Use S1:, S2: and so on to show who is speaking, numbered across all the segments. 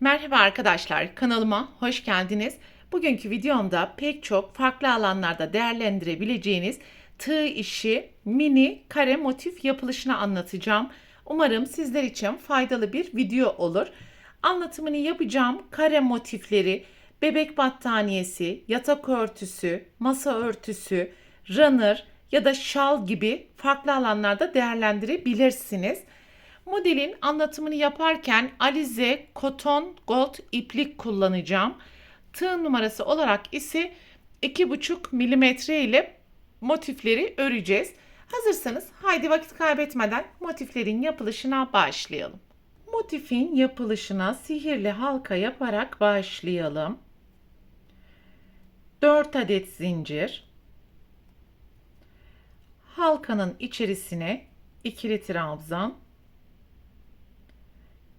S1: Merhaba arkadaşlar, kanalıma hoş geldiniz. Bugünkü videomda pek çok farklı alanlarda değerlendirebileceğiniz tığ işi mini kare motif yapılışını anlatacağım. Umarım sizler için faydalı bir video olur. Anlatımını yapacağım kare motifleri bebek battaniyesi, yatak örtüsü, masa örtüsü, runner ya da şal gibi farklı alanlarda değerlendirebilirsiniz. Modelin anlatımını yaparken Alize Cotton Gold iplik kullanacağım. Tığ numarası olarak ise 2,5 milimetre ile motifleri öreceğiz. Hazırsanız haydi vakit kaybetmeden motiflerin yapılışına başlayalım. Motifin yapılışına sihirli halka yaparak başlayalım. 4 adet zincir. Halkanın içerisine ikili trabzan.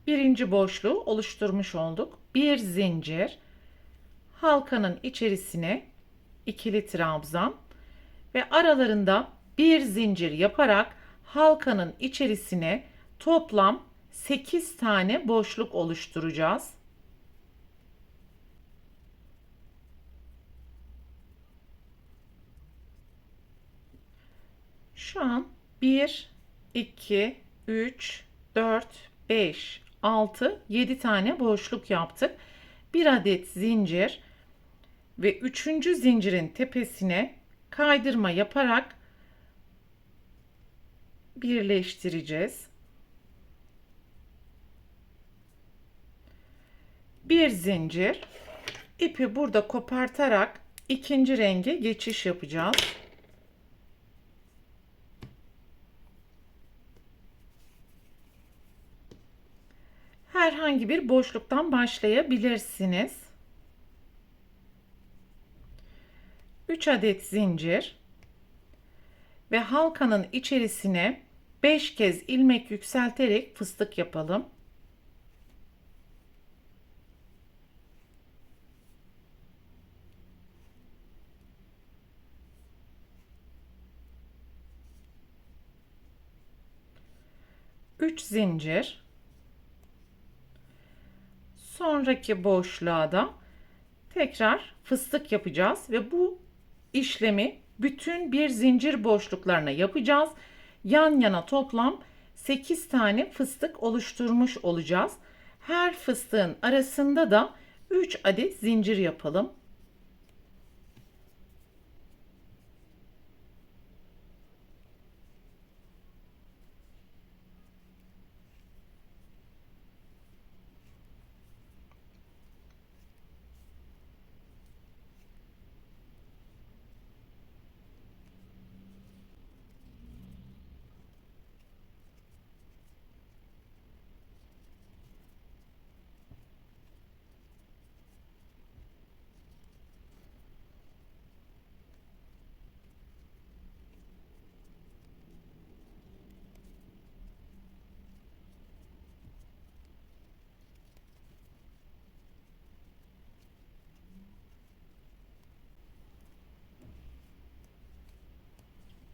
S1: Birinci boşluğu oluşturmuş olduk. Bir zincir, halkanın içerisine ikili trabzan ve aralarında bir zincir yaparak halkanın içerisine toplam 8 tane boşluk oluşturacağız. Şu an 1, 2, 3, 4, 5, 6, 7 tane boşluk yaptık. Bir adet zincir ve üçüncü zincirin tepesine kaydırma yaparak birleştireceğiz. Bir zincir, ipi burada kopartarak ikinci renge geçiş yapacağız. Herhangi bir boşluktan başlayabilirsiniz. 3 adet zincir ve halkanın içerisine 5 kez ilmek yükselterek fıstık yapalım. Üç zincir. Sonraki boşluğa da tekrar fıstık yapacağız ve bu işlemi bütün bir zincir boşluklarına yapacağız. Yan yana toplam 8 tane fıstık oluşturmuş olacağız. Her fıstığın arasında da 3 adet zincir yapalım.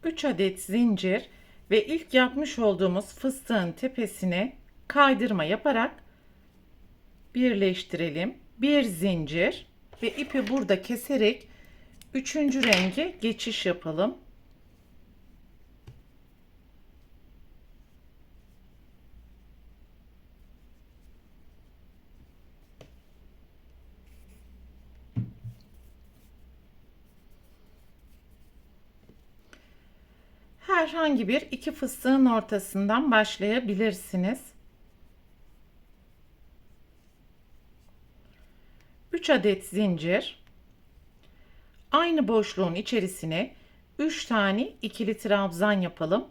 S1: Üç adet zincir ve ilk yapmış olduğumuz fıstığın tepesine kaydırma yaparak birleştirelim. Bir zincir ve ipi burada keserek üçüncü renge geçiş yapalım. Herhangi bir iki fıstığın ortasından başlayabilirsiniz. 3 adet zincir. Aynı boşluğun içerisine 3 tane ikili trabzan yapalım.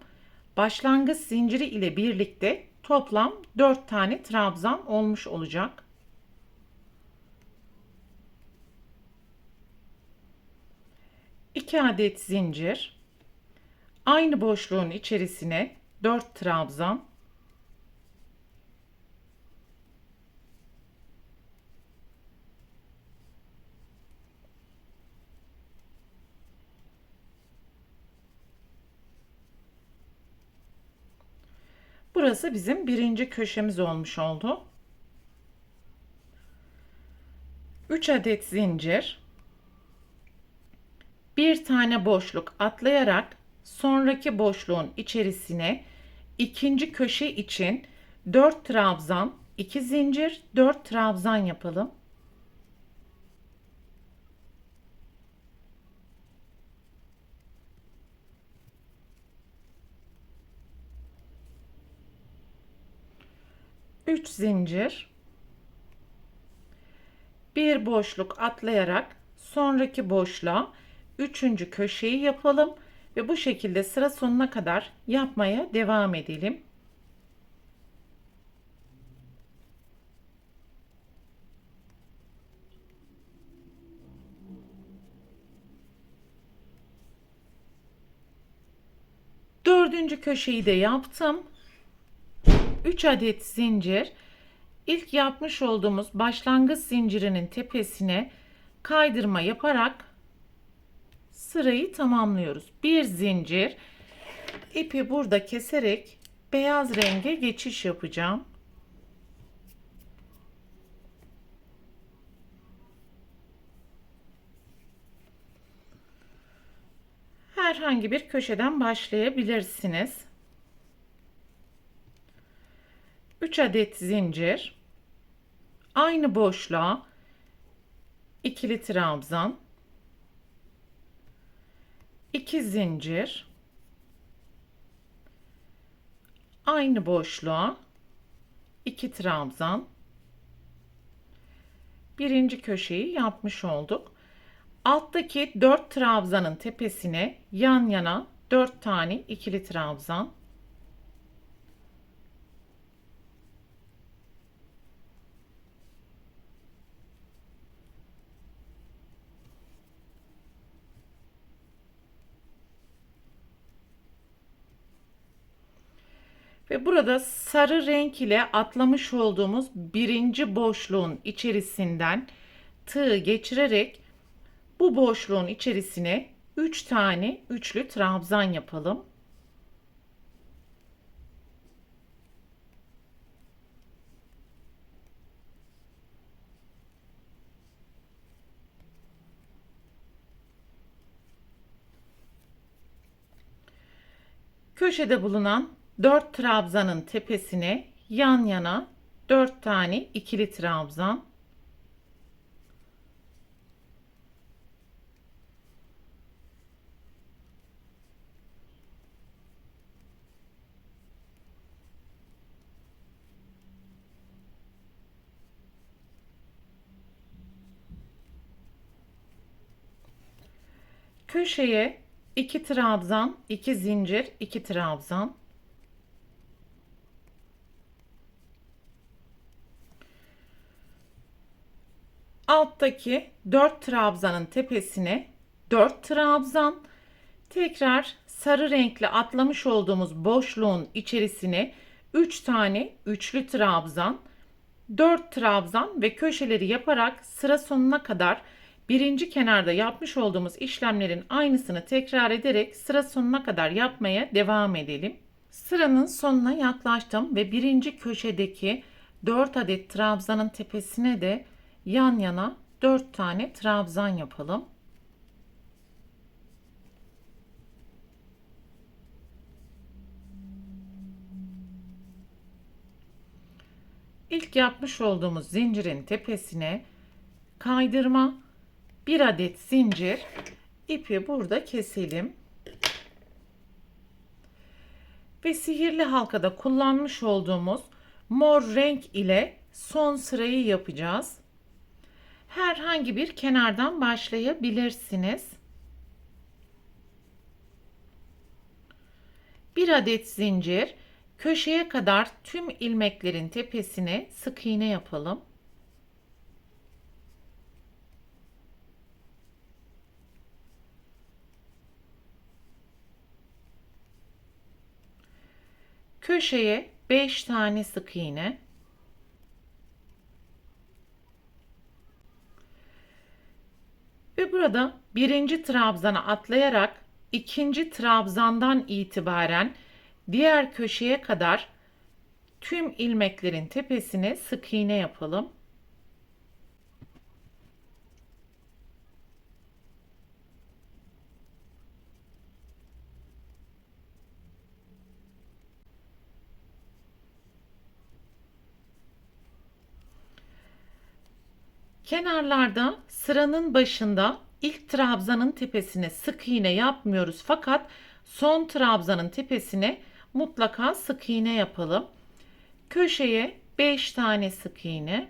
S1: Başlangıç zinciri ile birlikte toplam 4 tane trabzan olmuş olacak. İki adet zincir. Aynı boşluğun içerisine 4 trabzan. Burası bizim birinci köşemiz olmuş oldu. 3 adet zincir, bir tane boşluk atlayarak sonraki boşluğun içerisine ikinci köşe için 4 trabzan, 2 zincir, 4 trabzan yapalım. Üç zincir, bir boşluk atlayarak sonraki boşluğa üçüncü köşeyi yapalım ve bu şekilde sıra sonuna kadar yapmaya devam edelim. Dördüncü köşeyi de yaptım. 3 adet zincir, ilk yapmış olduğumuz başlangıç zincirinin tepesine kaydırma yaparak sırayı tamamlıyoruz. Bir zincir, ipi burada keserek beyaz renge geçiş yapacağım. Herhangi bir köşeden başlayabilirsiniz. 3 adet zincir, aynı boşluğa ikili trabzan, 2 zincir, aynı boşluğa 2 trabzan, birinci köşeyi yapmış olduk. Alttaki 4 trabzanın tepesine yan yana 4 tane ikili trabzan, ve burada sarı renk ile atlamış olduğumuz birinci boşluğun içerisinden tığ geçirerek bu boşluğun içerisine 3 tane üçlü trabzan yapalım. Köşede bulunan 4 trabzanın tepesine yan yana 4 tane ikili trabzan, köşeye 2 trabzan, 2 zincir, 2 trabzan, alttaki 4 trabzanın tepesine 4 trabzan, tekrar sarı renkli atlamış olduğumuz boşluğun içerisine 3 tane üçlü trabzan, 4 trabzan ve köşeleri yaparak sıra sonuna kadar birinci kenarda yapmış olduğumuz işlemlerin aynısını tekrar ederek sıra sonuna kadar yapmaya devam edelim. Sıranın sonuna yaklaştım ve birinci köşedeki 4 adet trabzanın tepesine de yan yana 4 tane trabzan yapalım. İlk yapmış olduğumuz zincirin tepesine kaydırma, bir adet zincir, ipi burada keselim. Ve sihirli halkada kullanmış olduğumuz mor renk ile son sırayı yapacağız. Herhangi bir kenardan başlayabilirsiniz. Bir adet zincir, köşeye kadar tüm ilmeklerin tepesine sık iğne yapalım. Köşeye 5 tane sık iğne. Ve burada birinci trabzana atlayarak ikinci trabzandan itibaren diğer köşeye kadar tüm ilmeklerin tepesine sık iğne yapalım. Kenarlarda sıranın başında ilk trabzanın tepesine sık iğne yapmıyoruz, fakat son trabzanın tepesine mutlaka sık iğne yapalım. Köşeye 5 tane sık iğne.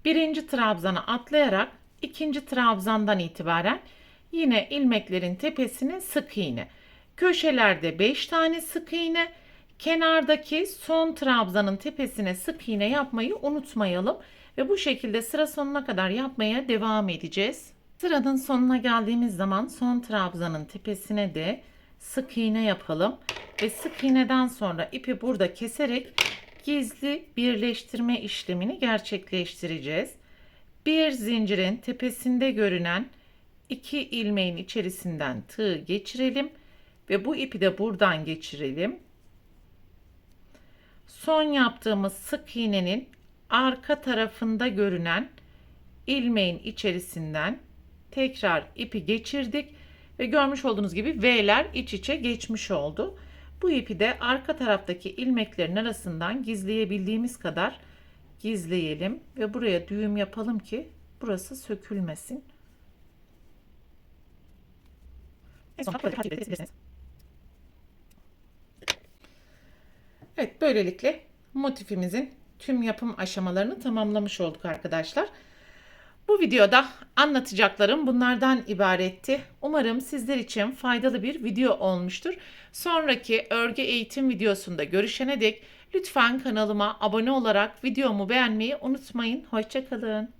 S1: Birinci trabzana atlayarak ikinci trabzandan itibaren yine ilmeklerin tepesine sık iğne. Köşelerde 5 tane sık iğne. Kenardaki son trabzanın tepesine sık iğne yapmayı unutmayalım ve bu şekilde sıra sonuna kadar yapmaya devam edeceğiz. Sıranın sonuna geldiğimiz zaman son trabzanın tepesine de sık iğne yapalım ve sık iğneden sonra ipi burada keserek gizli birleştirme işlemini gerçekleştireceğiz. Bir zincirin tepesinde görünen iki ilmeğin içerisinden tığ geçirelim ve bu ipi de buradan geçirelim. Son yaptığımız sık iğnenin arka tarafında görünen ilmeğin içerisinden tekrar ipi geçirdik ve görmüş olduğunuz gibi V'ler iç içe geçmiş oldu. Bu ipi de arka taraftaki ilmeklerin arasından gizleyebildiğimiz kadar gizleyelim ve buraya düğüm yapalım ki burası sökülmesin. Evet, böylelikle motifimizin tüm yapım aşamalarını tamamlamış olduk arkadaşlar. Bu videoda anlatacaklarım bunlardan ibaretti. Umarım sizler için faydalı bir video olmuştur. Sonraki örgü eğitim videosunda görüşene dek lütfen kanalıma abone olarak videomu beğenmeyi unutmayın. Hoşça kalın.